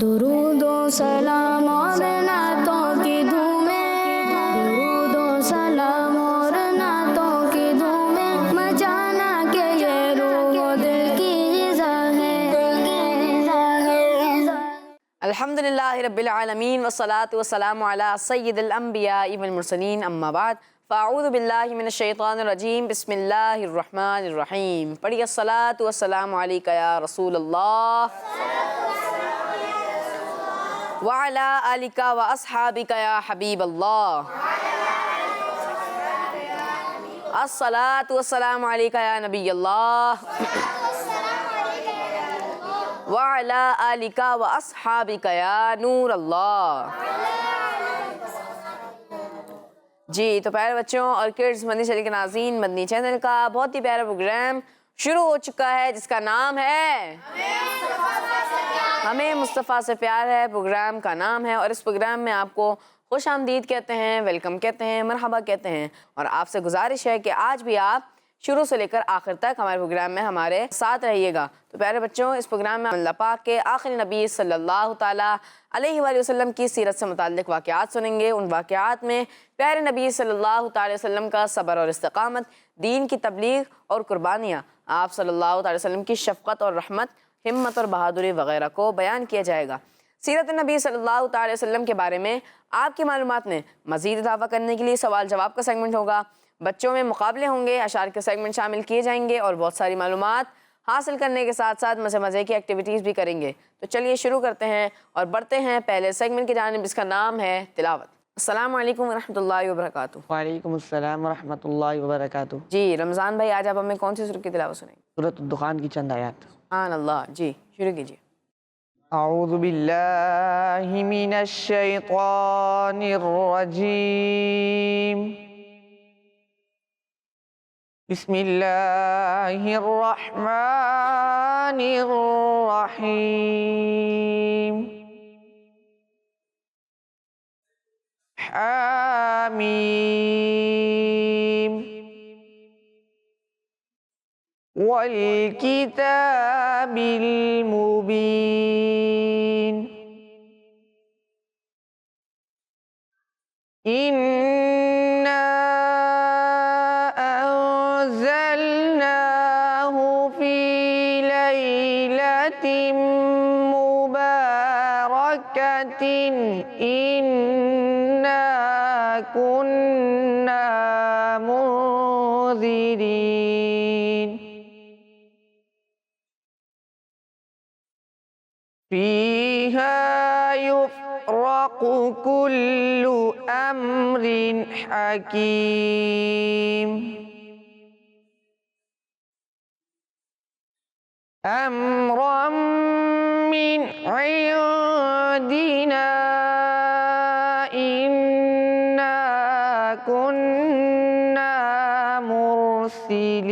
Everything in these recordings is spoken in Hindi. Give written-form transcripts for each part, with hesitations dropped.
दुरूदो सलाम और नातों की धूमें, दुरूदो सलाम और नातों की धूमें, मचाना के ये रूह दिल की ग़िज़ा है। अल्हम्दुलिल्लाहि रब्बिल आलमीन वस्सलातु वस्सलामु अला सय्यिदिल अंबिया वल मुरसलीन अम्मा बाद फ़अऊज़ु बिल्लाहि मिनश शैतानिर रजीम बिस्मिल्लाहिर रहमानिर रहीम। पढ़िए अस्सलातु वस्सलामु अलैका या रसूलल्लाह व अला आलिका व अस्हाबिका या हबीबल्लाह। अस्सलातु वस्सलामु अलैका या नबियल्लाह व अला आलिका व अस्हाबिका या नूर अल्लाह। जी तो प्यारे बच्चों और किड्स मदनी चैनल के नाज़रीन, मदनी चैनल का बहुत ही प्यारा प्रोग्राम शुरू हो चुका है जिसका नाम है हमें मुस्तफ़ा से प्यार है। प्रोग्राम का नाम है और इस प्रोग्राम में आपको खुश आमदीद कहते हैं, वेलकम कहते हैं, मरहबा कहते हैं और आपसे गुजारिश है कि आज भी आप शुरू से लेकर आखिर तक हमारे प्रोग्राम में हमारे साथ रहिएगा। तो प्यारे बच्चों, इस प्रोग्राम में अल्लाह पाक के आखिरी नबी सल्लल्लाहु ताला अलैहि वसल्लम की सीरत से मुताल्लिक़ वाक़यात सुनेंगे। उन वाक़यात में प्यारे नबी सल्लल्लाहु ताला वसल्लम का सब्र और इस्तिक़ामत, दीन की तबलीग और कुर्बानियाँ, आप सल्लल्लाहु ताला वसल्लम की शफ़क़त और रहमत, हिम्मत और बहादुरी वगैरह को बयान किया जाएगा। सीरत नबी सल्लल्लाहु ताला वसल्लम के बारे में आपकी मालूमात में मज़ीद इज़ाफ़ा करने के लिए सवाल जवाब का सेगमेंट होगा। बच्चों में मुकाबले होंगे, अशार के सेगमेंट शामिल किए जाएंगे और बहुत सारी मालूमात हासिल करने के साथ साथ मज़े की एक्टिविटीज़ भी करेंगे। तो चलिए शुरू करते हैं और बढ़ते हैं पहले सेगमेंट की जानिब जिसका नाम है तिलावत। अस्सलामु अलैकुम वरहमतुल्लाहि वबरकातुहू। वालेकुम अस्सलाम वरहमतुल्लाहि वबरकातुहू। जी रमज़ान भाई, आज आप हमें कौन सी सूरत की तिलावत सुनाएंगे? सूरत दुखान की चंद आयत। सुभान अल्लाह। जी शुरू कीजिए। अऊज़ु बिल्लाहि मिनश शैतानिर रजीम। बिस्मिल्लाहिर रहमानिर रहीम। हामीम वल किताबिल मुबीन। इन्ना अंज़लनाहु फी लैलतिन मुबारकतिन इन्ना कुन्ना मुंज़िरीन। फ़ीहा युफ़रक़ु कुल्लु अम्रिन हकीम। अम्रन मिन इंदिना इन्ना कुन्ना मुरसिलीन।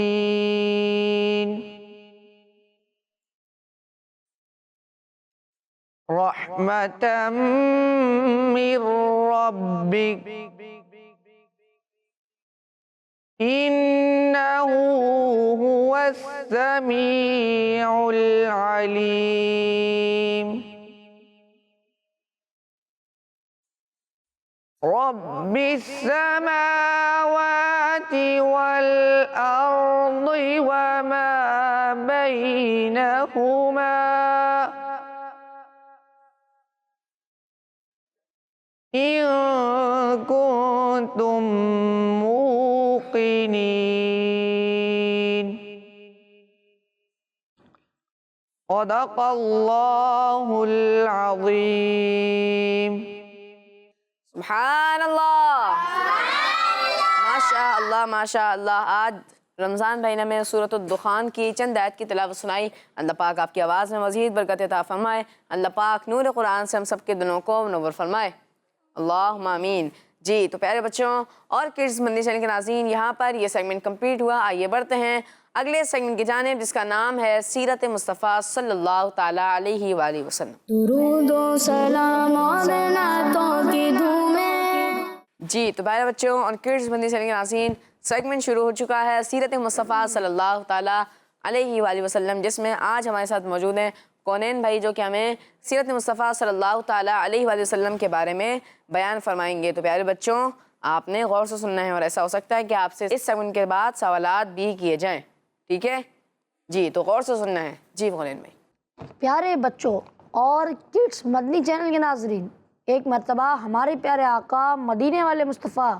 रहमतम मिर रब्बिक इन्नहु हुवस समीउल अलीम। रब्बिस समावाति वल अर्दि वमा बैनहुमा इन कुंतुम मूक़िनीन। सदक़ल्लाहुल अज़ीम। सुभान अल्लाह, माशा अल्लाह माशा अल्लाह। आज रमज़ान भाई ने हमें सूरत दुखान की चंद आयत की तिलावत सुनाई। अल्लाह पाक आपकी आवाज़ में मज़ीद बरकत अता फरमाए। अल्लाह पाक नूर कुरान से हम सब के दिलों को मुनव्वर फरमाए। अल्लाहुम्मा आमीन। जी तो प्यारे बच्चों और किड्स मदनी चैनल के नाज़रीन, यहाँ पर ये सेगमेंट कंप्लीट हुआ। आइए बढ़ते हैं अगले सेगमेंट की जानिब जिसका नाम है सीरत मुस्तफ़ा सल्लल्लाहु ताला अलैहि वसल्लम। दुरूदो सलाम और नातों की धूमें। जी तो प्यारे बच्चों और किड्स मदनी चैनल के नाज़रीन, सेगमेंट शुरू हो चुका है सीरत मुस्तफ़ा सल्लल्लाहु ताला अलैहि वसल्लम, जिसमें आज हमारे साथ मौजूद हैं कौनैन भाई जो कि हमें सीरत मुस्तफ़ा सल्लल्लाहु ताला अलैहि वसल्लम के बारे में बयान फरमाएंगे। तो प्यारे बच्चों, आपने गौर से सुनना है और ऐसा हो सकता है कि आपसे इस सेगमेंट के बाद सवालात भी किए जाएं, ठीक है जी? तो गौर से सुनना है जी कौनैन भाई। प्यारे बच्चों और किड्स मदनी चैनल के नाजरीन, एक मरतबा हमारे प्यारे आका मदीने वाले मुस्तफ़ा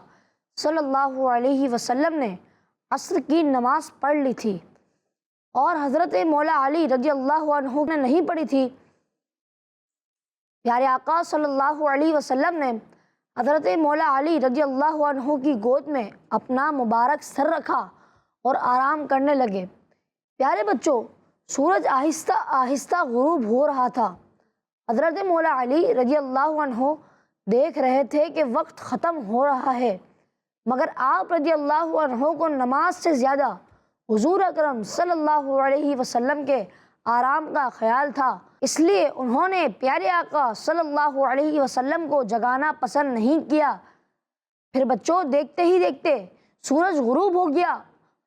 सल्लल्लाहु अलैहि वसल्लम ने असर की नमाज़ पढ़ ली थी और हज़रत मौला अली रज़ी अल्लाहु अन्हु ने नहीं पढ़ी थी। प्यारे आका सल्लल्लाहु अलैहि वसल्लम ने हज़रत मौला अली रज़ी अल्लाहु अन्हु की गोद में अपना मुबारक सर रखा और आराम करने लगे। प्यारे बच्चों, सूरज आहिस्ता आहिस्ता गुरूब हो रहा था। हज़रत मौला अली रज़ी अल्लाहु अन्हु देख रहे थे कि वक्त ख़त्म हो रहा है, मगर आप रज़ी अल्लाहु अन्हु को नमाज से ज़्यादा हुज़ूर अकरम सल्लल्लाहु अलैहि वसल्लम के आराम का ख्याल था। इसलिए उन्होंने प्यारे आका सल्लल्लाहु अलैहि वसल्लम को जगाना पसंद नहीं किया। फिर बच्चों, देखते ही देखते सूरज गुरूब हो गया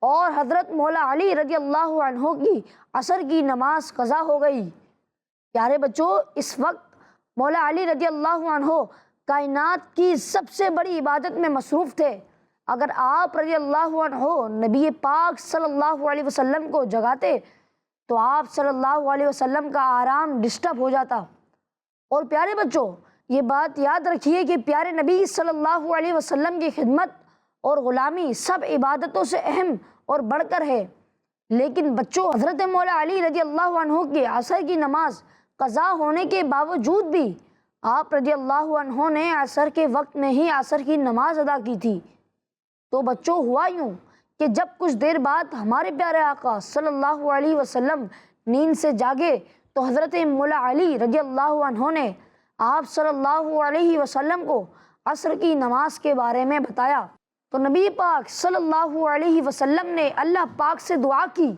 और हज़रत मौला अली रज़ी अल्लाहु अन्हु की असर की नमाज क़ज़ा हो गई। प्यारे बच्चों, इस वक्त मौला अली रज़ी अल्लाहु अन्हु कायनात की सबसे बड़ी इबादत में मसरूफ़ थे। अगर आप रज़ी अल्लाहु अन्हु नबी पाक सल्लल्लाहु अलैहि वसल्लम को जगाते तो आप सल्लल्लाहु अलैहि वसल्लम का आराम डिस्टर्ब हो जाता। और प्यारे बच्चों, ये बात याद रखिए कि प्यारे नबी सल्लल्लाहु अलैहि वसल्लम की खिदमत और ग़ुलामी सब इबादतों से अहम और बढ़कर है। लेकिन बच्चों, हज़रत मौला अली रज़ी अल्लाहु अन्हु के असर की नमाज क़ज़ा होने के बावजूद भी आप रज़ी अल्लाहु अन्हु ने असर के वक्त में ही असर की नमाज अदा की थी। तो बच्चों, हुआ यूँ कि जब कुछ देर बाद हमारे प्यारे आका सल्लल्लाहु अलैहि वसल्लम नींद से जागे तो हज़रत मौला अली रज़ी अल्लाहु अन्हु ने आप सल्लल्लाहु अलैहि वसल्लम को असर की नमाज के बारे में बताया। तो नबी पाक सल्लल्लाहु अलैहि वसल्लम ने अल्लाह पाक से दुआ की,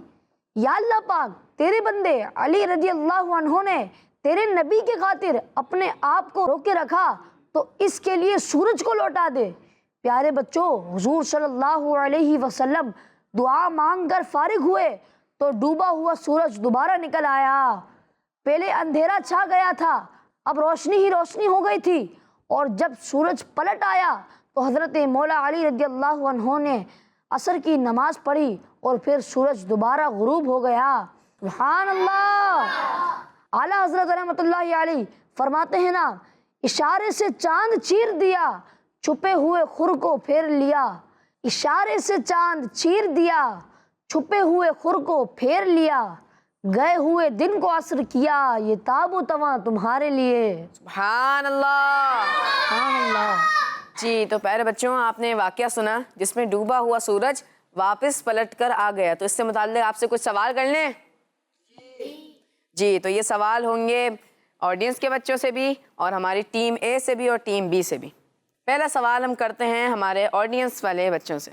या अल्लाह पाक, तेरे बंदे अली रज़ी अल्लाहु अन्हु ने तेरे नबी के खातिर अपने आप को रोके रखा, तो इसके लिए सूरज को लौटा दे। प्यारे बच्चों, हुजूर सल्लल्लाहु अलैहि वसल्लम दुआ मांग कर फारिग हुए तो डूबा हुआ सूरज दोबारा निकल आया। पहले अंधेरा छा गया था, अब रोशनी ही रोशनी हो गई थी। और जब सूरज पलट आया तो हज़रत मौला अली रज़ी अल्लाहु अन्हु ने असर की नमाज पढ़ी और फिर सूरज दोबारा गुरूब हो गया। सुभान अल्लाह। आला हज़रत रहमतुल्लाहि अलैहि फरमाते हैं ना, इशारे से चांद चीर दिया, छुपे हुए खुर को फेर लिया। इशारे से चांद चीर दिया, छुपे हुए खुर को फेर लिया। गए हुए दिन को असर किया, ये ताबो तवा तुम्हारे लिए। सुभान अल्लाह, सुभान अल्लाह। जी। तो प्यारे बच्चों, आपने वाक़या सुना जिसमें डूबा हुआ सूरज वापस पलट कर आ गया। तो इससे मुताल्लिक़ आपसे कुछ सवाल कर लें जी। तो ये सवाल होंगे ऑडियंस के बच्चों से भी और हमारी टीम ए से भी और टीम बी से भी। पहला सवाल हम करते हैं हमारे ऑडियंस वाले बच्चों से।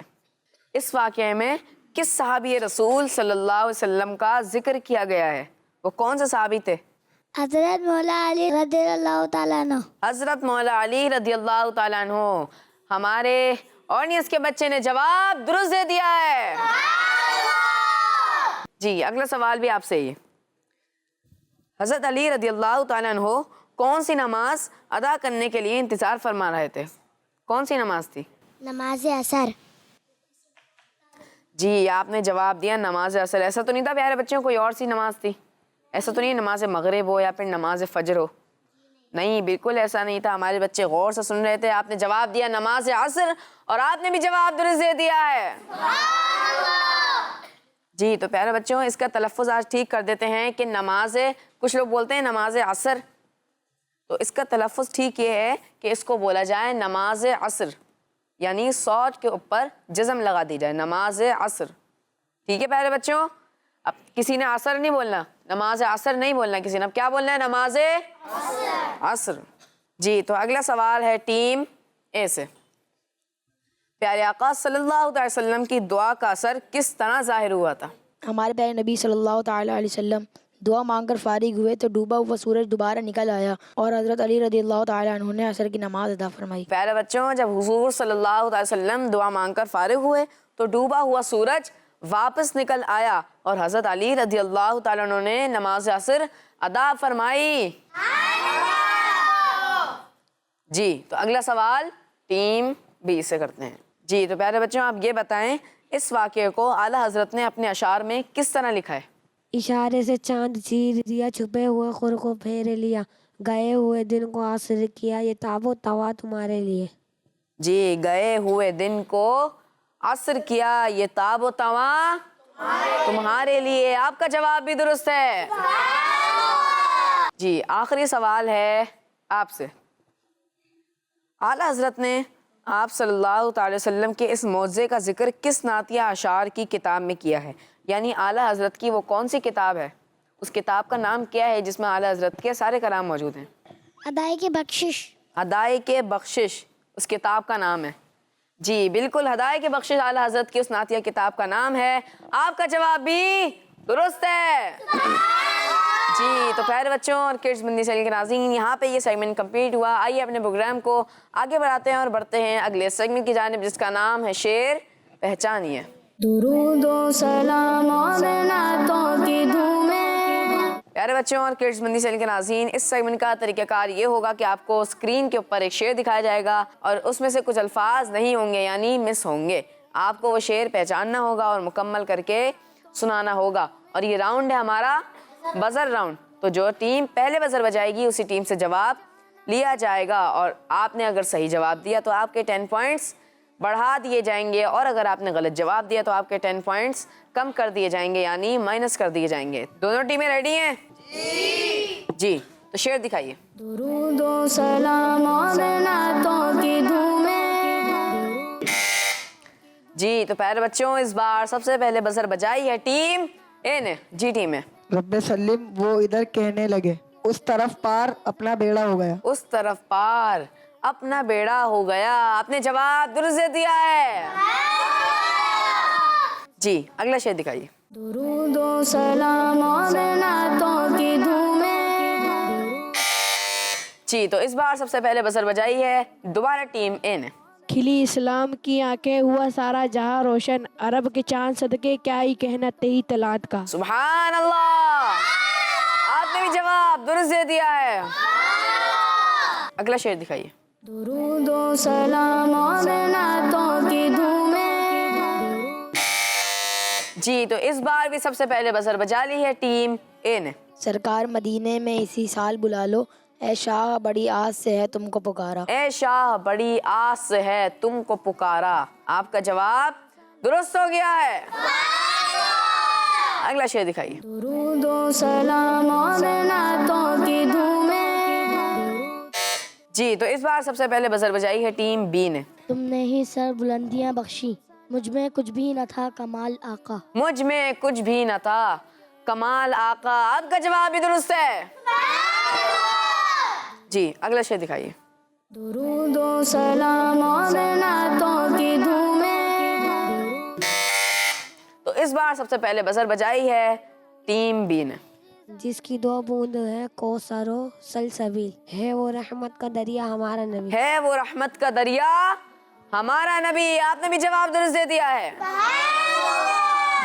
इस वाक़ये में किस सहाबी रसूल सल्लल्लाहु अलैहि वसल्लम का जिक्र किया गया है? वो कौन से सहाबी थे? हज़रत मौला अली रज़ियल्लाहु ताला अन्हु। हज़रत मौला अली रज़ियल्लाहु ताला अन्हु। हमारे ऑडियंस के बच्चे ने जवाब दुरुस्त दे दिया है जी। अगला सवाल भी आपसे ही। हज़रत अली रज़ियल्लाहु ताला अन्हु कौन सी नमाज अदा करने के लिए इंतज़ार फरमा रहे थे? कौन सी नमाज थी? नमाज असर। जी, आपने जवाब दिया नमाज असर। ऐसा तो नहीं था प्यारे बच्चों कोई और सी नमाज थी? ऐसा तो नहीं नमाज मगरिब हो या फिर नमाज फजर हो? नहीं, बिल्कुल ऐसा नहीं था। हमारे बच्चे गौर से सुन रहे थे। आपने जवाब दिया नमाज असर और आपने भी जवाब दुरुस्त दे दिया है जी। तो प्यारे बच्चों, इसका तलफ़्फ़ुज़ आज ठीक कर देते हैं कि नमाज, कुछ लोग बोलते हैं नमाज असर, तो इसका तलफ़्फ़ुज़ ठीक ये है कि इसको बोला जाए नमाज असर, यानी सौद के ऊपर जज़म लगा दी जाए, नमाज असर। ठीक है प्यारे बच्चों? अब किसी ने असर नहीं बोलना, नमाज असर नहीं बोलना किसी ने। अब क्या बोलना है? नमाज असर जी। तो अगला सवाल है टीम ए से। प्यारे आका सल्लल्लाहु अलैहि वसल्लम की दुआ का असर किस तरह ज़ाहिर हुआ था? हमारे प्यारे नबी सल्लल्लाहु ताला अलैहि वसल्लम दुआ मांगकर फारिग हुए तो डूबा हुआ सूरज दोबारा निकल आया और हज़रत अली रज़ियल्लाहु ताला अन्हु ने असर की नमाज अदा फरमाई। प्यारे बच्चों, जब हुजूर सल्लल्लाहु अलैहि वसल्लम दुआ मांगकर फारिग हुए तो डूबा हुआ सूरज वापस निकल आया और हज़रत अली रज़ी अल्लाह ताला अन्हु ने नमाज असर अदा फरमाई। जी, तो अगला सवाल टीम बी से करते हैं। जी, तो प्यारे बच्चों आप ये बताएं इस वाक़े को आला हज़रत ने अपने अशार में किस तरह लिखा है? इशारे से चांद चीर दिया, छुपे हुए खुर को फेर लिया, गए हुए दिन को आसर किया, ये ताबो तवा तुम्हारे लिए। जी, गए हुए दिन को असर किया, ये ताबो तवा तुम्हारे लिए। आपका जवाब भी दुरुस्त है। जी, आखिरी सवाल है आपसे। आला हज़रत ने आप सल्लल्लाहु अलैहि वसल्लम के इस मौज़े का जिक्र किस नातिया अशार की किताब में किया है? यानी आला हज़रत की वो कौन सी किताब है, उस किताब का नाम क्या है जिसमें आला हज़रत के सारे कलाम मौजूद हैं? अदाई के बख्शिश। हदाए के बख्शिश उस किताब का नाम है। जी बिल्कुल, हदाए के बख्शिश आला हज़रत की उस नातिया किताब का नाम है। आपका जवाब भी दुरुस्त है। जी, तो प्यारे बच्चों और किड्स मंदी चैनल के नाज़रीन, यहाँ पे ये सेगमेंट कंप्लीट हुआ। आइए अपने प्रोग्राम को आगे बढ़ाते हैं और बढ़ते हैं अगले सेगमेंट की जानिब, जिसका नाम है शेर पहचानिए। दुरूदो सलाम और नातों की धूमें। प्यारे बच्चों और किड्स मंदी चैनल के नाज़रीन, इस सेगमेंट का तरीक़ाकार ये होगा कि आपको स्क्रीन के ऊपर एक शेर दिखाया जाएगा और उसमें से कुछ अल्फाज नहीं होंगे यानी मिस होंगे। आपको वो शेर पहचानना होगा और मुकम्मल करके सुनाना होगा। और ये राउंड है हमारा बज़र राउंड। तो जो टीम पहले बज़र बजाएगी उसी टीम से जवाब लिया जाएगा और आपने अगर सही जवाब दिया तो आपके 10 पॉइंट्स बढ़ा दिए जाएंगे और अगर आपने गलत जवाब दिया तो आपके 10 पॉइंट्स कम कर दिए जाएंगे यानी माइनस कर दिए जाएंगे। दोनों टीमें रेडी हैं? जी, तो शेर दिखाइए। दुरूदो सलाम और नातों की धूमें। जी, तो प्यारे बच्चों इस बार सबसे पहले बज़र बजाई है टीम ए ने। जी टीम है। रब्बे सल्लिम वो इधर कहने लगे, उस तरफ पार अपना बेड़ा हो गया। उस तरफ पार अपना बेड़ा हो गया। आपने जवाब दुरुस्त दिया है। जी, अगला शेर दिखाइए। दुरूदो सलाम और नातों की धूमें। जी, तो इस बार सबसे पहले बज़र बजाई है दोबारा टीम ए ने। खिली इस्लाम की आंखें, हुआ सारा जहां रोशन, अरब के चांद सदके क्या ही कहना तेई तलात का। सुभान अल्लाह, आपने भी जवाब दुरुस्त दिया है। अगला शेर दिखाइए। दुरूदो सलाम और नातों की धूमें। जी, तो इस बार भी सबसे पहले बज़र बजा ली है टीम ए ने। सरकार मदीने में इसी साल बुला लो, ऐ शाह बड़ी आस से है तुमको पुकारा। ए शाह बड़ी आस से है तुमको पुकारा। आपका जवाब दुरुस्त हो गया है। अगला शेर दिखाइए। दुरूदो सलाम और नातों की धूमें। जी, तो इस बार सबसे पहले बज़र बजाई है टीम बी ने। तुमने ही सर बुलंदियां बख्शी, मुझ में कुछ भी न था कमाल आका। मुझ में कुछ भी न था कमाल आका। आपका जवाब भी दुरुस्त है। जी, अगला शेर दिखाइए। दुरूदो सलाम और नातों की धूमें। तो इस बार सबसे पहले बज़र बजाई है टीम बी ने। जिसकी 2 बूंद है कौसरो सलसबील, है वो रहमत का दरिया हमारा नबी। है वो रहमत का दरिया हमारा नबी। आपने भी जवाब दुरुस्त दे दिया है।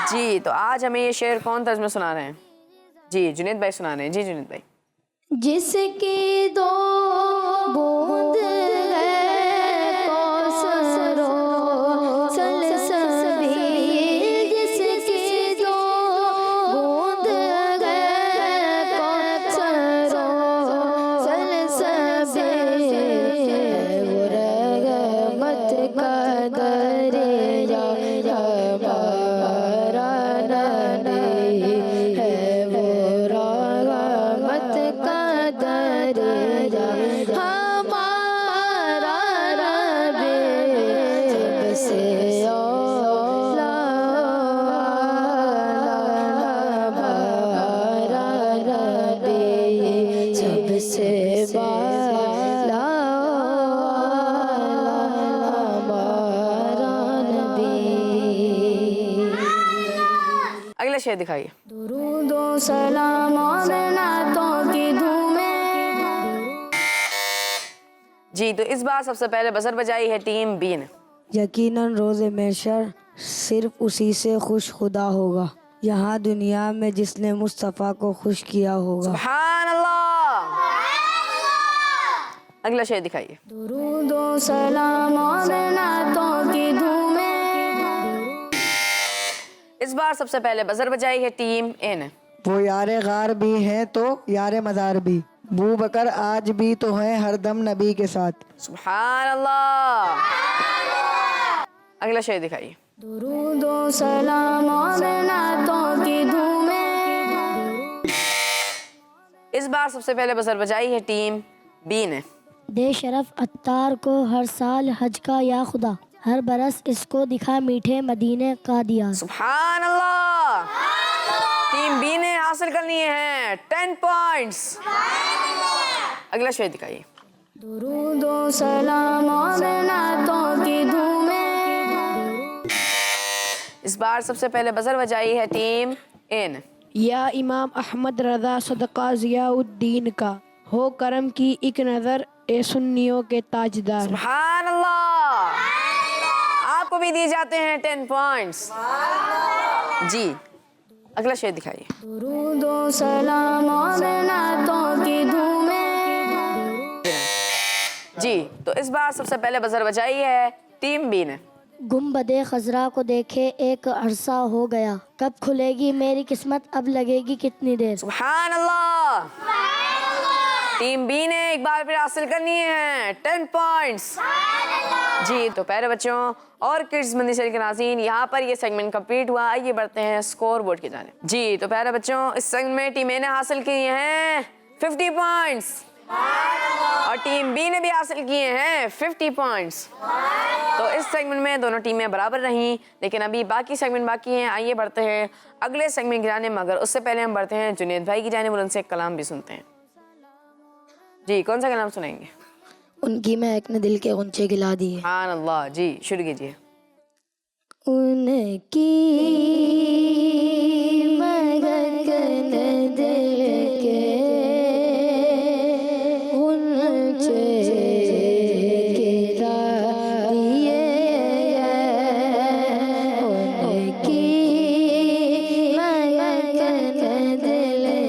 जी, तो आज हमें ये शेर कौन तर्ज में सुना रहे हैं? जी, जुनैद भाई सुना रहे हैं। जी जुनैद भाई। जिसकी 2 बूंद है कौसरो सलसबील, जिसकी 2 बूंद है कौसरो सलसबील, है वो रहमत का दरिया हमारा नबी, है वो रहमत का दरिया हमारा नबी, सबसे औला हमारा नबी, सबसे बाला हमारा नबी। अगला शेर दिखाइए। दुरूदो सलाम और नातों की धूमें। जी, तो इस बार सबसे पहले बज़र बजाई है टीम बी ने। यकीनन रोज़ महशर सिर्फ उसी से खुश खुदा होगा, यहाँ दुनिया में जिसने मुस्तफ़ा को खुश किया होगा। सुभान अल्लाह। अगला शेर दिखाइए। दुरूदो सलाम और नातों की धूमें। इस बार सबसे पहले बजर बजाई है टीम ए ने। वो यारे गार भी हैं तो यारे मज़ार भी, बू बकर आज भी तो हैं हरदम नबी के साथ। सुभान अल्लाह। अगला शेर दिखाइए। दुरूदो सलाम और नातों की धूमें। इस बार सबसे पहले बजर बजाई है टीम बी ने। दे शरफ अत्तार को हर साल हज का या खुदा, हर बरस इसको दिखा मीठे मदीने का दिया। सुभान अल्लाह। टीम बी ने हासिल कर लिए हैं 10 पॉइंट्स। अगला शेर दिखाइए। दुरूदो सलाम और नातों की धूमें। इस बार सबसे पहले बजर बजाई है टीम ए ने। या इमाम अहमद रज़ा सदका ज़ियाउद्दीन का, हो करम की एक नज़र ए सुन्नियों के ताजदार। सुभान अल्लाह। आपको भी दिए जाते हैं 10 पॉइंट्स। जी, अगला शेर दिखाइए। दुरूदो सलाम और नातों की धूमें। जी, तो इस बार सबसे पहले बजर बजाई है टीम बी ने। गुम्बदे खजरा को देखे एक अरसा हो गया, कब खुलेगी मेरी किस्मत, अब लगेगी कितनी देर। सुभान अल्लाह। टीम बी ने एक बार फिर हासिल कर लिए हैं 10 पॉइंट्स। जी, तो प्यारे बच्चों और किड्स मंदी शरीफ के नाज़रीन, यहाँ पर ये सेगमेंट कंप्लीट हुआ। आइए बढ़ते हैं स्कोर बोर्ड की जानिब। जी, तो प्यारे बच्चों इस सेगमेंट में टीम ए ने हासिल किए हैं 50 पॉइंट्स और टीम बी ने भी हासिल किए हैं 50 पॉइंट्स। तो इस सेगमेंट में दोनों टीमें बराबर रहीं, लेकिन अभी बाकी सेगमेंट बाकी हैं। आइए बढ़ते हैं अगले सेगमेंट की जानिब, मगर उससे पहले हम बढ़ते हैं जुनैद भाई की जानिब और उनसे एक कलाम भी सुनते हैं। जी, कौन सा कलाम सुनाएंगे? उनकी महक ने दिल के गुंचे गिला दिए। सुभान अल्लाह। जी, शुरू कीजिए। उनकी महक ने दिल के गुंचे गिला दिए, उनकी महक ने दिल के गुंचे गिला दिए, उनकी महक ने दिल के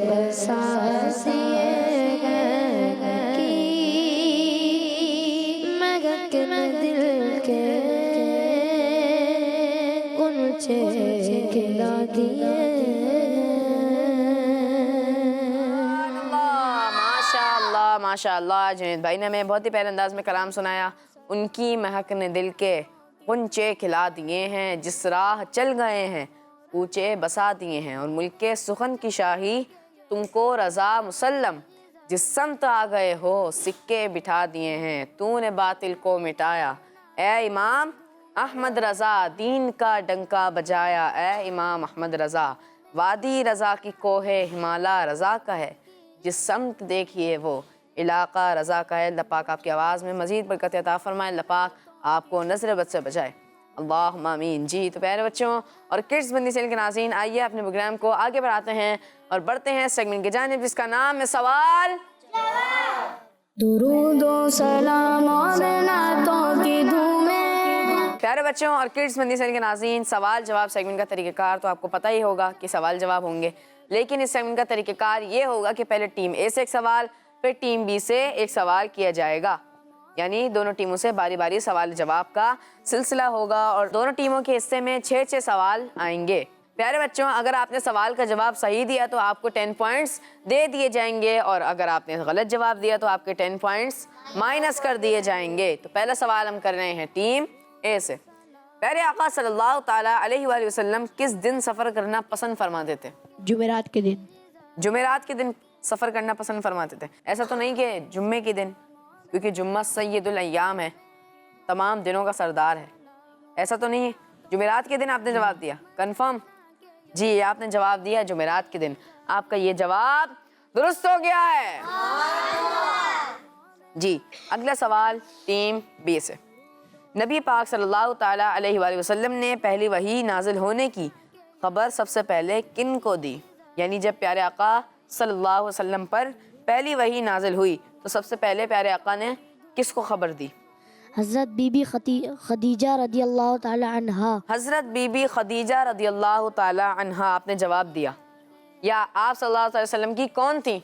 बरसातिए की महकन दिल के गुंचे खिला दिए। माशाअल्लाह माशाअल्लाह। जुनैद भाई ने हमें बहुत ही प्यारे अंदाज में कलाम सुनाया। उनकी महक ने दिल के गुंचे खिला दिए हैं, जिस राह चल गए हैं कूचे बसा दिए हैं। और मुल्क के सुखन की शाही तुमको रज़ा मुसल्लम, जिस समत आ गए हो सिक्के बिठा दिए हैं। तूने बातिल को मिटाया ए इमाम अहमद रज़ा, दीन का डंका बजाया ए इमाम अहमद रज़ा। वादी रज़ा की कोहे हिमाला रज़ा का है, जिस समत देखिए वो इलाका रज़ा का है। अल्लाह पाक आपकी आवाज़ में मज़ीद बरकत अता फरमाए। अल्लाह पाक आपको नज़र बद से बचाए, अल्लाहुम्मा आमीन। जी तो प्यारे बच्चों और किड्स बंदी चैनल के नाज़रीन, आइए अपने प्रोग्राम को आगे बढ़ाते हैं और बढ़ते हैं सेगमेंट की जानिब जिसका नाम है सवाल दुरूदो सलाम और नातों की धूमें। प्यारे बच्चों और किड्स बंदी चैनल के नाज़रीन, सवाल जवाब सेगमेंट का तरीक़ाकार तो आपको पता ही होगा कि सवाल जवाब होंगे, लेकिन इस सेगमेंट का तरीक़ाकार ये होगा कि पहले टीम ए से एक सवाल, फिर टीम बी से एक सवाल किया जाएगा। यानी दोनों टीमों से बारी बारी सवाल जवाब का सिलसिला होगा और दोनों टीमों के हिस्से में 6-6 सवाल आएंगे। प्यारे बच्चों, अगर आपने सवाल का जवाब सही दिया तो आपको 10 पॉइंट्स दे दिए जाएंगे और अगर आपने गलत जवाब दिया तो आपके 10 पॉइंट्स माइनस कर दिए जाएंगे। तो पहला सवाल हम कर रहे हैं टीम ए से। प्यारे आका सल्लल्लाहु ताला अलैहि वसल्लम किस दिन सफ़र करना पसंद फरमाते थे? जुमेरात के दिन। जुमेरात के दिन सफ़र करना पसंद फरमाते थे। ऐसा तो नहीं कि जुम्मे के दिन, क्योंकि जुम्मा सय्यदुल अय्याम है, तमाम दिनों का सरदार है। ऐसा तो नहीं है। जुमेरात के दिन आपने जवाब दिया, कंफर्म? जी आपने जवाब दिया जुमेरात के दिन। आपका ये जवाब दुरुस्त हो गया है। जी अगला सवाल टीम बी से। नबी पाक सल्लल्लाहु ताला अलैहि वसल्लम ने पहली वही नाजिल होने की खबर सबसे पहले किन को दी? यानी जब प्यारे आका सल्लल्लाहु अलैहि वसल्लम पर पहली वही नाजिल हुई तो सबसे पहले प्यारे आका ने किसको खबर दी? हज़रत बीबी खदीजा रदी अल्लाह ताला अन्हा। हज़रत बीबी खदीजा रदी अल्लाह ताला अन्हा आपने जवाब दिया। या आप सल्लल्लाहु अलैहि वसल्लम की कौन थी?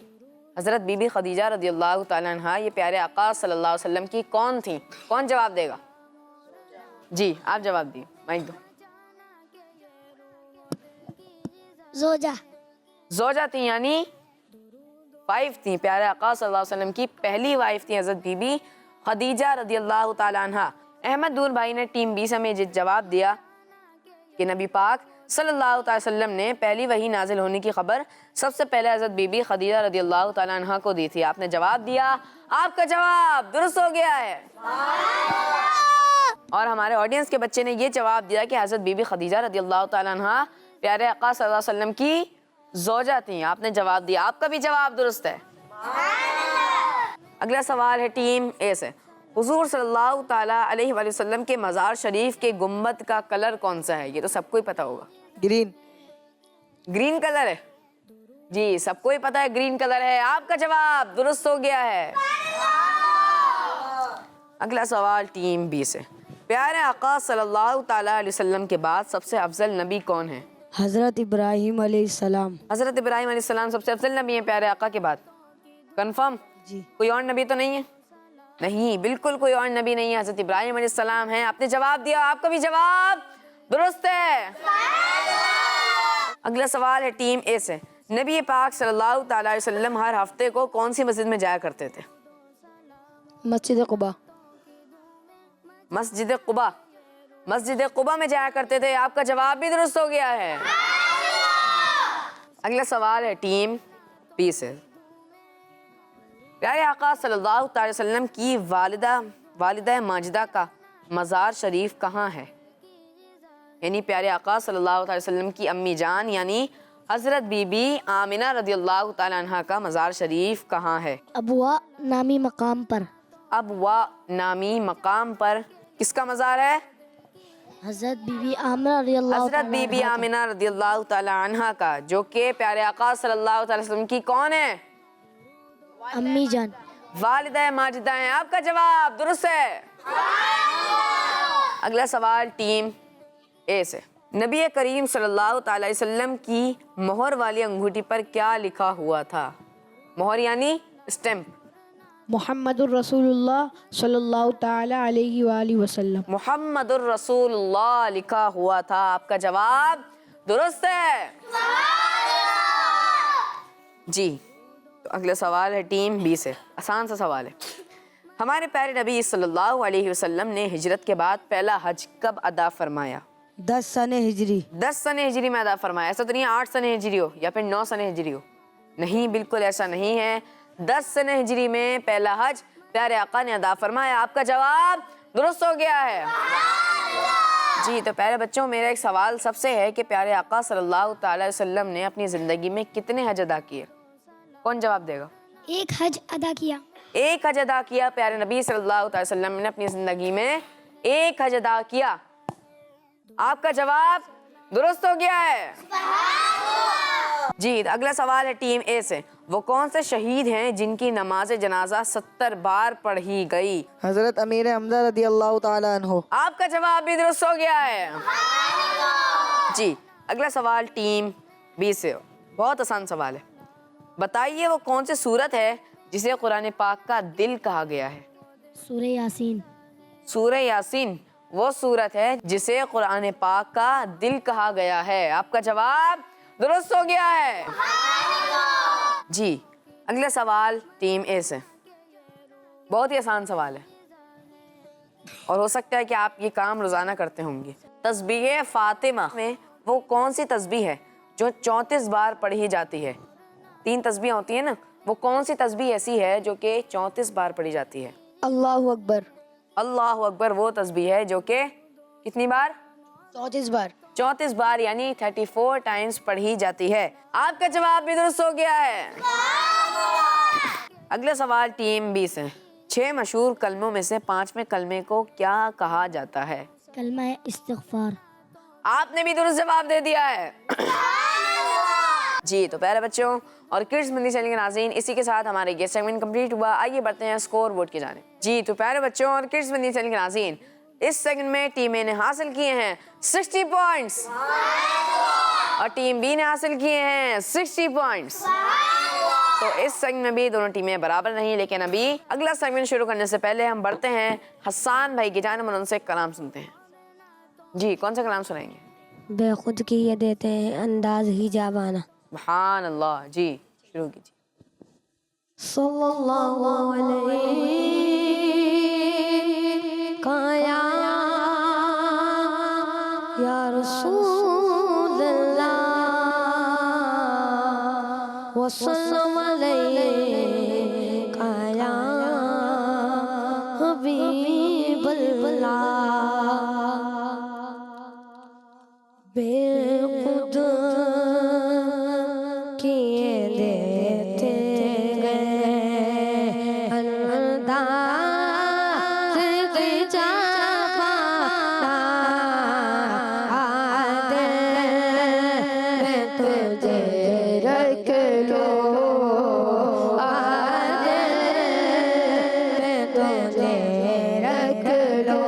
हज़रत बीबी खदीजा रदी अल्लाह ताला अन्हा ये प्यारे आका सल्लल्लाहु अलैहि वसल्लम की कौन थी? कौन जवाब देगा? जी आप जवाब दिए, माइक दो। जोजा। जोजा थी, यानी वाइफ थी। प्यारे आका सल्लल्लाहु अलैहि वसल्लम की पहली वाइफ थी हज़रत बीबी खदीजा रदी अल्लाह ताला अन्हा। अहमद दूर भाई ने टीम बी से हमें जवाब दिया कि नबी पाक सल्लल्लाहु अलैहि वसल्लम ने पहली वही नाजिल होने की खबर सबसे पहले हज़रत बीबी खदीजा रदी अल्लाह ताला अन्हा को दी थी। आपने जवाब दिया, आपका जवाब दुरुस्त हो गया है। और हमारे ऑडियंस के बच्चे ने ये जवाब दिया कि हज़रत बीबी खदीजा रदी अल्लाह ताला अन्हा प्यारे आका सल्लल्लाहु अलैहि वसल्लम की जोजा थी। आपने जवाब दिया, आपका भी जवाब दुरुस्त है। अगला सवाल है टीम ए से। हुजूर सल्लल्लाहु ताला अलैहि वसल्लम के मज़ार शरीफ के गुम्बद का कलर कौन सा है? ये तो सबको ही पता होगा। ग्रीन। ग्रीन कलर है। जी सबको ही पता है ग्रीन कलर है। आपका जवाब दुरुस्त हो गया है। अगला सवाल टीम बी से। प्यारे आका सल्लल्लाहु ताला अलैहि वसल्लम के बाद सबसे अफजल नबी कौन है? हज़रत इब्राहीम अलैहिस्सलाम। हज़रत इब्राहीम अलैहिस्सलाम सबसे अफजल नबी है प्यारे आका के बाद। कंफर्म? जी। कोई और नबी तो नहीं है? नहीं, बिल्कुल कोई और नबी नहीं है, हज़रत इब्राहीम अलैहिस्सलाम है। आपने जवाब दिया, आपका भी जवाब दुरुस्त है। अगला सवाल है टीम ए से। नबी पाक सल्लल्लाहु ताला अलैहि वसल्लम हर हफ्ते को कौन सी मस्जिद में जाया करते थे? मस्जिद कुबा। मस्जिद कुबा। मस्जिद कुबा में जाया करते थे। आपका जवाब भी दुरुस्त हो गया है। अगला सवाल है टीम बी से। प्यारे आका सल्लल्लाहु अलैहि वसल्लम की वालिदा माजिदा का मज़ार शरीफ कहाँ है? यानी प्यारे आका सल्लल्लाहु अलैहि वसल्लम की अम्मी जान यानी हज़रत बीबी आमिना रदियल्लाहु ताला अन्हा का मज़ार शरीफ कहाँ है? अबवा नामी मकाम पर। अबवा नामी मकाम पर किसका मज़ार है? हज़रत बीबी आमिना रदियल्लाहु हज़रत बीबी आमिना रदियल्लाहु ताला अन्हा का, जो कि प्यारे आका सल्लल्लाहु अलैहि वसल्लम की कौन है? अम्मी जान। वालिदा माजिदा है। आपका जवाब दुरुस्त है। अगला सवाल टीम ए से। नबी करीम सल्लल्लाहु अलैहि वसल्लम की मोहर वाली अंगूठी पर क्या लिखा हुआ था? मोहर यानी स्टैम्प। मुहम्मदुर रसूलुल्लाह सल्लल्लाहु ताला अलैहि वाली वसल्लम। मुहम्मदुर रसूलुल्लाह लिखा हुआ था। आपका जवाब दुरुस्त है जी। तो अगला सवाल है टीम बी से, आसान सा सवाल है। हमारे प्यारे नबी सल्लल्लाहु अलैहि वसल्लम ने हिजरत के बाद पहला हज कब अदा फरमाया? 10 सने हिजरी। 10 सने हिजरी में अदा फरमाया। ऐसा तो नहीं 8 सने हिजरी हो या फिर 9 सने हिजरी हो, नहीं, बिल्कुल ऐसा नहीं है। 10 सने हिजरी में पहला हज प्यारे आका ने अदा फरमाया। आपका जवाब दुरुस्त हो गया है जी। तो प्यारे बच्चों, मेरा एक सवाल सबसे है कि प्यारे आका सल्लल्लाहु अलैहि वसल्लम ने अपनी ज़िंदगी में कितने हज अदा किए? कौन जवाब देगा? एक हज अदा किया। एक हज अदा किया। प्यारे नबी सल्लल्लाहु अलैहि वसल्लम ने अपनी ज़िंदगी में एक हज अदा किया। आपका जवाब दुरुस्त हो गया है जी। अगला सवाल है टीम ए से। वो कौन से शहीद हैं जिनकी नमाज जनाजा 70 बार पढ़ी गई? हजरत अमीर हमजा रदी अल्लाह ताला अन्हो। आपका जवाब भी दुरुस्त हो गया है जी। अगला सवाल टीम बी से, बहुत आसान सवाल है। बताइए वो कौन सी सूरत है जिसे कुरान पाक का दिल कहा गया है? सूरह यासीन। सूरह यासीन वो सूरत है जिसे कुरान पाक का दिल कहा गया है। आपका जवाब दुरुस्त हो गया है जी। अगला सवाल टीम ए से, बहुत ही आसान सवाल है और हो सकता है कि आप ये काम रोजाना करते होंगे। तस्बीह फातिमा में वो कौन सी तस्बीह है जो 34 बार पढ़ी जाती है? 3 तस्बीह होती है ना, वो कौन सी तस्बीह ऐसी है जो कि 34 बार पढ़ी जाती है? अल्लाहु अकबर। अल्लाहु अकबर वो तस्बीह है जो कि कितनी बार? 34 बार। 34 बार यानी 34 टाइम्स पढ़ी जाती है। आपका जवाब भी दुरुस्त हो गया है। अगला सवाल टीम बी से। 6 मशहूर कलमों में से 5वें कलमे को क्या कहा जाता है? कलमा है इस्तिग़फ़ार। आपने भी दुरुस्त जवाब दे दिया है जी। तो प्यारे बच्चों और किड्स मंदी चैनल के नाज़रीन, इसी के साथ हमारे ये सेगमेंट कंप्लीट हुआ। आइए बढ़ते हैं स्कोर बोर्ड की जानिब जी। तो प्यारे बच्चों और किड्स मंदी चैनल के नाज़रीन, इस सेगमेंट में टीम ए ने हासिल किए हैं 60 पॉइंट्स और टीम बी ने हासिल किए हैं 60 पॉइंट्स। तो इस सेगमेंट में भी दोनों टीमें बराबर नहीं, लेकिन अभी अगला सेगमेंट शुरू करने से पहले हम बढ़ते हैं हसन भाई की जानिब और उनसे कलाम सुनते हैं जी। कौन सा कलाम सुनाएंगे? बेखुद की ये देते हैं अंदाज ही जाबाना। सुभान अल्लाह जी, शुरू कीजिए। सल्लल्लाहु अलैहि काया या रसूल अल्लाह वसल्लम अलैहि काया हबीब अल्लाह। बेखुद किए देते अंदाज की जाबाना दिल में तुझे रख लो, दिल में तुझे रख लो।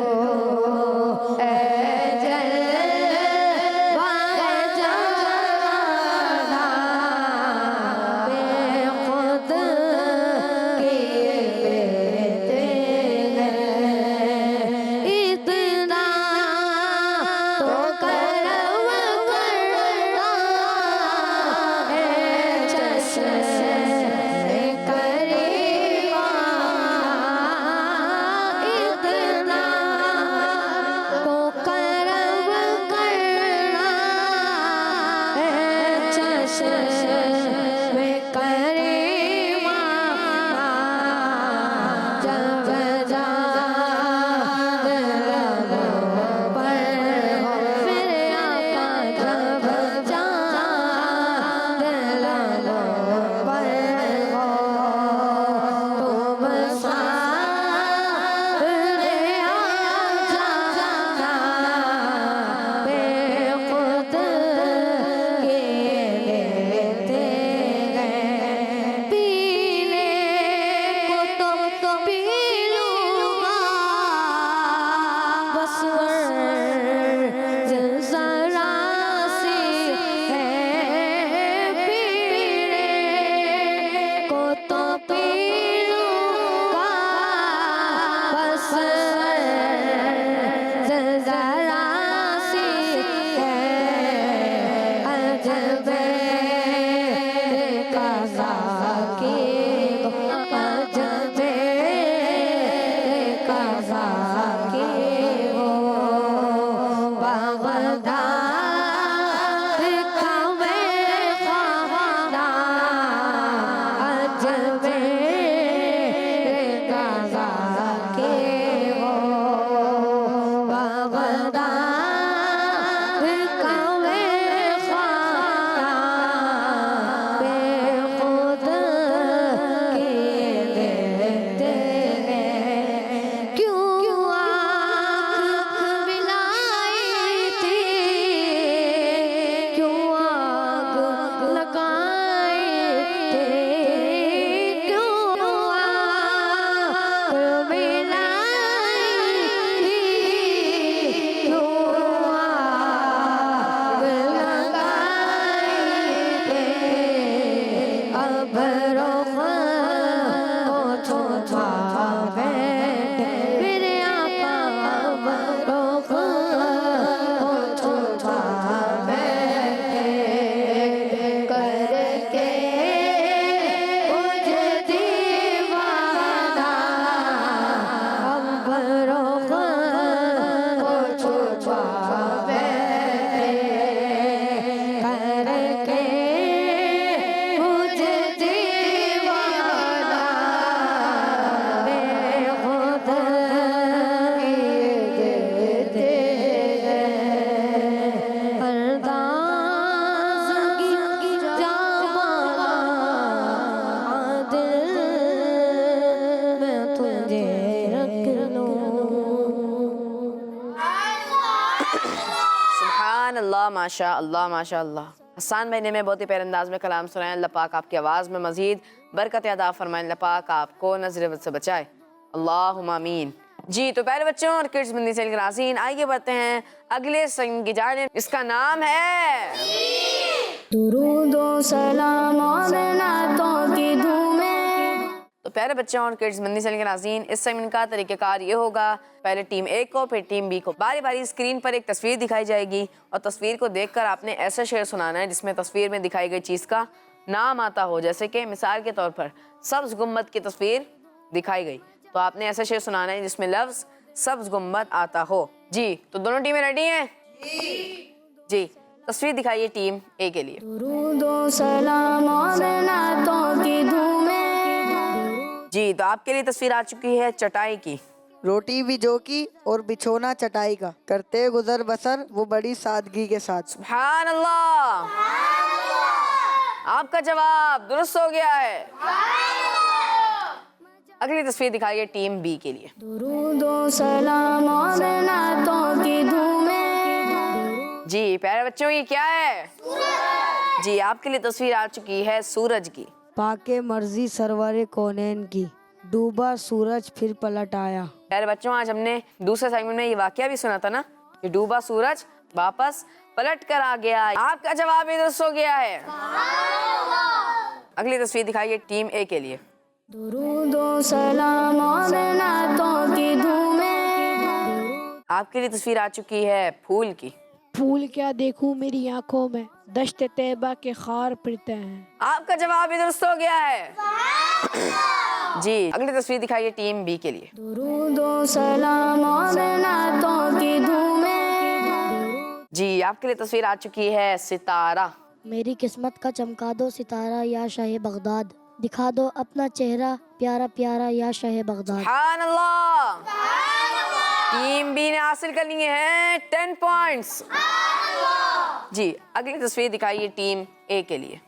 सुभान अल्लाह, माशा अल्लाह, माशा अल्लाह। हसन भाई ने मैं बहुत ही प्यारे अंदाज में कलाम सुनाया। अल्लाह पाक आपकी आवाज़ में मज़ीद बरकत अता फरमाए। अल्लाह पाक आपको नज़र बद से बचाए, अल्लाहुम्मा आमीन। जी तो प्यारे बच्चों और किड्स मंदी से नाज़रीन, आइए बढ़ते हैं अगले संग की जानिब। इसका नाम है दुरूद व सलाम और नातों की धूमें। तो प्यारे बच्चों और किड्स मंदी से नाज़रीन, इस सेगमेंट का तरीक़ाकार ये होगा, पहले टीम ए को फिर टीम बी को बारी बारी स्क्रीन पर एक तस्वीर दिखाई जाएगी और तस्वीर को देखकर आपने ऐसा शेर सुनाना है जिसमें तस्वीर में दिखाई गई चीज़ का नाम आता हो। जैसे कि मिसाल के तौर पर सब्ज़ गुम्बद की तस्वीर दिखाई गई तो आपने ऐसा शेर सुनाना है जिसमें लफ्ज़ सब्ज़ गुम्बद आता हो। जी तो दोनों टीमें रेडी हैं? जी तस्वीर दिखाइए टीम ए के लिए। दुरूद व सलाम और नातों की धूमें। जी तो आपके लिए तस्वीर आ चुकी है चटाई की। रोटी भी जो की और बिछोना चटाई का, करते गुजर बसर वो बड़ी सादगी के साथ। सुभान अल्लाह, आपका जवाब दुरुस्त हो गया है। अगली तस्वीर दिखाइए टीम बी के लिए। दुरूद व सलाम और नातों की धूमें। जी प्यारे बच्चों ये क्या है? जी आपके लिए तस्वीर आ चुकी है सूरज की। पाके मर्जी सरवरे कौनैन की, डूबा सूरज फिर पलट आया। प्यारे बच्चों आज हमने दूसरे सेगमेंट में ये वाकया भी सुना था ना कि डूबा सूरज वापस पलट कर आ गया। आपका जवाब भी दुरुस्त हो गया है। अगली तस्वीर दिखाइए टीम ए के लिए। दुरूद व सलाम और नातों की धूमें। आपके लिए तस्वीर आ चुकी है फूल की। फूल क्या देखूं मेरी आंखों में, दश्त तैबा के खार फिरते हैं। आपका जवाब भी दुरुस्त हो गया है। जी अगली तस्वीर दिखाइए टीम बी के लिए। दुरूद व सलाम और नातों की धूमें। जी आपके लिए तस्वीर आ चुकी है सितारा। मेरी किस्मत का चमका दो सितारा या शाह बगदाद, दिखा दो अपना चेहरा प्यारा प्यारा या शाह बगदाद। सुभान अल्लाह, टीम बी ने हासिल कर लिए हैं 10 पॉइंट्स। जी अगली तस्वीर दिखाइए टीम ए के लिए।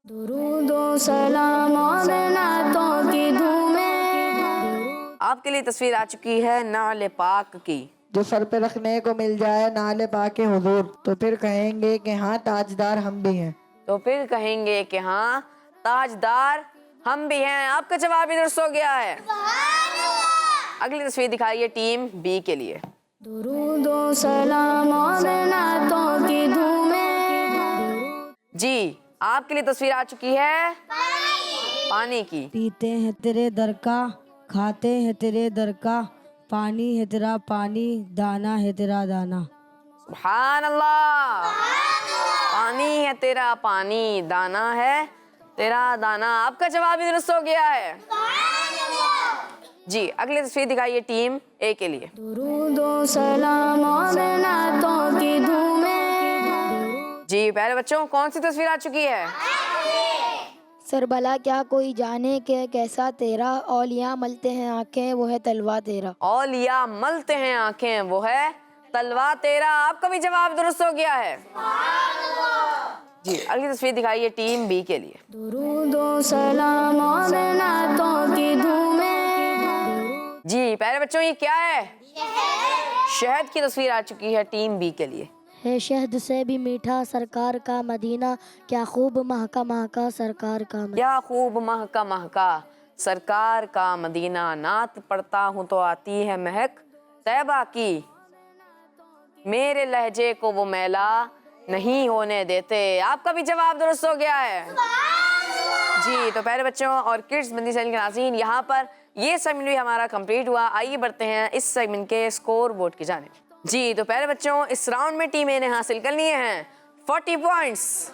दुरूद व सलाम और नातों की धूमें। आपके लिए तस्वीर आ चुकी है नाले पाक की। जो सर पे रखने को मिल जाए नाले पाके हुजूर, तो फिर कहेंगे कि हाँ ताजदार हम भी हैं। तो फिर कहेंगे कि हाँ ताजदार हम भी हैं। आपका जवाब भी दुरुस्त हो गया है। अगली तस्वीर दिखाइए टीम बी के लिए। दुरूद व सलाम और नातों की धूमें। जी आपके लिए तस्वीर आ चुकी है पानी की। पीते हैं तेरे दर का, खाते हैं तेरे दर का, पानी है तेरा पानी, दाना है तेरा दाना। सुभान अल्लाह, पानी है तेरा पानी, दाना है तेरा दाना। आपका जवाब भी दुरुस्त हो गया है। जी अगली तस्वीर दिखाइए टीम ए के लिए। दुरूद व सलाम और नातों की धूमें। जी प्यारे बच्चों कौन सी तस्वीर आ चुकी है? सर भला क्या कोई जाने के कैसा तेरा, औलिया मलते हैं आंखें वो है तलवा तेरा। औलिया मलते हैं आंखें वो है तलवा तेरा। आपका भी जवाब दुरुस्त हो गया है। जी अगली तस्वीर दिखाइए टीम बी के लिए। दुरूदो सलाम और नातों की धूमें। जी प्यारे बच्चों ये क्या है? शहद की तस्वीर आ चुकी है टीम बी के लिए। है शहद से भी मीठा सरकार का मदीना, क्या खूब महका महका सरकार का मदीना। क्या खूब महका महका सरकार का मदीना, नात पढ़ता हूँ तो आती है महक तैबा की, मेरे लहजे को वो मैला नहीं होने देते। आपका भी जवाब दुरुस्त हो गया है। जी तो प्यारे बच्चों और किड्स मंदी चैनल के नाज़रीन, यहाँ पर ये सेगमेंट भी हमारा कंप्लीट हुआ। आइए बढ़ते हैं इस सेगमेंट के स्कोर बोर्ड की जानिब। जी तो प्यारे बच्चों इस राउंड में टीम ए ने हासिल कर लिए हैं 40 पॉइंट्स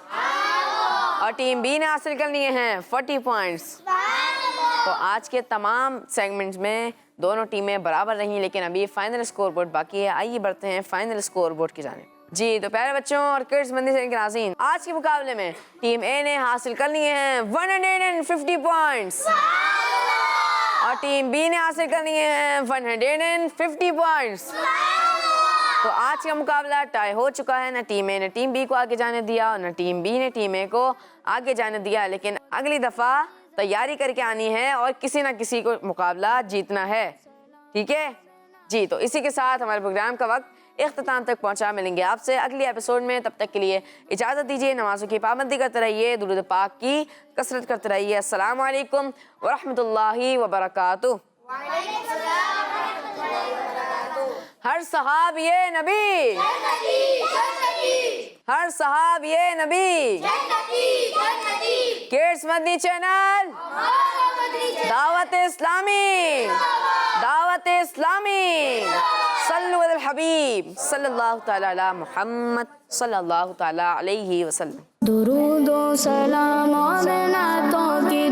और टीम बी ने हासिल कर लिए हैं 40 पॉइंट्स। तो आज के तमाम सेगमेंट्स में दोनों टीमें बराबर रहीं, लेकिन अभी फाइनल स्कोर बोर्ड बाकी है। आइए बढ़ते हैं फाइनल स्कोर बोर्ड की जानिब। जी तो प्यारे बच्चों और किड्स मंदी चैनल के नाज़रीन, आज के मुकाबले में टीम ए ने हासिल कर लिए हैं 150 पॉइंट्स और टीम बी ने हासिल कर लिए हैं 150 पॉइंट्स। तो आज का मुकाबला टाई हो चुका है। न टीम ए ने टीम बी को आगे जाने दिया और न टीम बी ने टीम ए को आगे जाने दिया, लेकिन अगली दफ़ा तैयारी करके आनी है और किसी न किसी को मुकाबला जीतना है। ठीक है जी। तो इसी के साथ हमारे प्रोग्राम का वक्त इख्तिताम तक पहुंचा। मिलेंगे आपसे अगले एपिसोड में, तब तक के लिए इजाज़त दीजिए। नमाज़ों की पाबंदी करते रहिए, दुरूद पाक की कसरत करते रहिए। अस्सलामु अलैकुम व रहमतुल्लाहि व बरकातुहू। हर सहाब ये नबी, हर सहाब ये नबी, किड्स मदनी चैनल, दावत इस्लामी, दावत इस्लामी, सल्लु अलल हबीब सल्लल्लाहु तआला अला मुहम्मद सल्लल्लाहु तआला अलैहि वसल्लम। दुरूदो सलाम और नातों की